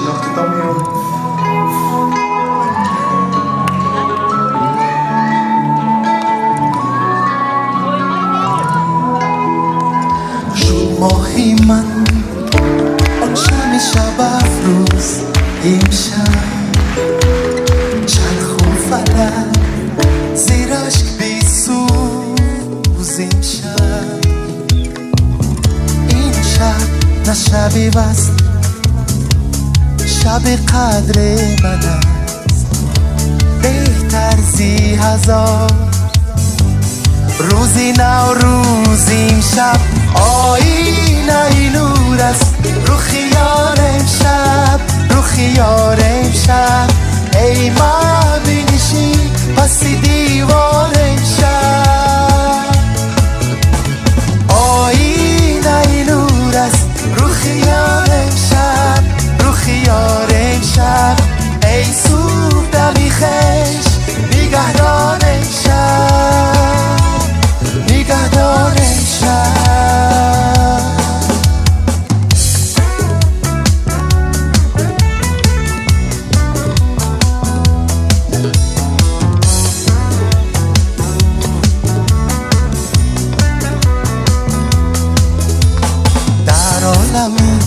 شناختی تا میام شد ماهی من آن شم شب افروز امشب چرخ و فلک زیر اشک بی سوز امشب این شب نه شبی بست شب قدر من است بهتر زی هزار روزی نوروز امشب آینه نور است رو خیال امشب رو خیال امشب ای من بینشی پسی دیوار امشب آینه نور است رو خیال امشب رو خیال امشب ای صبح دمی خش نگهدار امشب نگهدار امشب در عالمی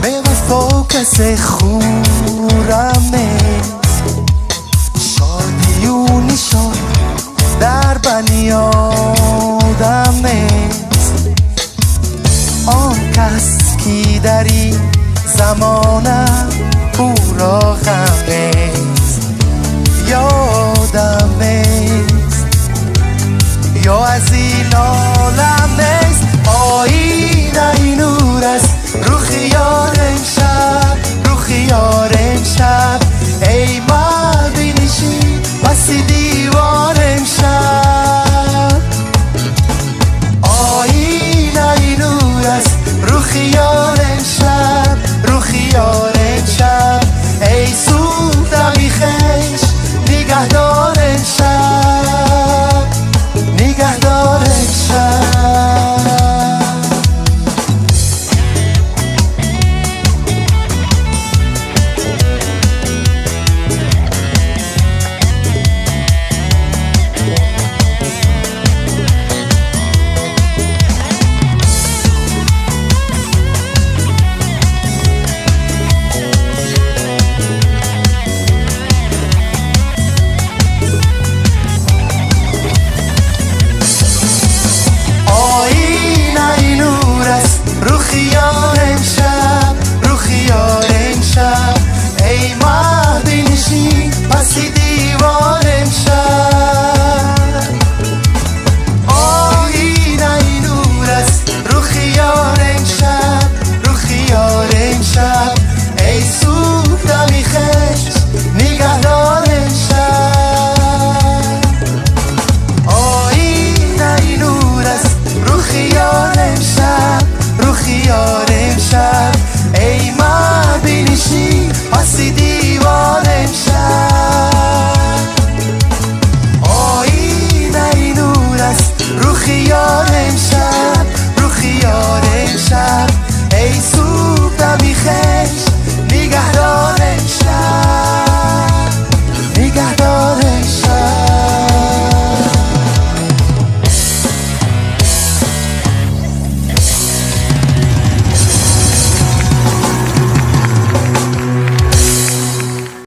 به وفا کسی خورم نیست شادی و نشان در بنی آدم نیست آن کس کی در این زمانم او را غم نیست یادم نیست یا از این عالم نیست آینه نور است رو خیال امشب رو خیال امشب ای من بینشی بسی دیوار امشب آینه نور است رو خیال امشب رو خیال امشب ای صبح دمی خش نگهدار امشب نگهدار امشب رو خیال امشب رو خیال امشب ای من بینشی پسی دیوار امشب آینه نور است رو خیال امشب رو خیال امشب ای صبح دمی خش نگهدار امشب آینه نور است رو خیال امشب رو خیال امشب ای من بینشی پسی دیوار امشب آینه نور است رو خیال امشب رو خیال امشب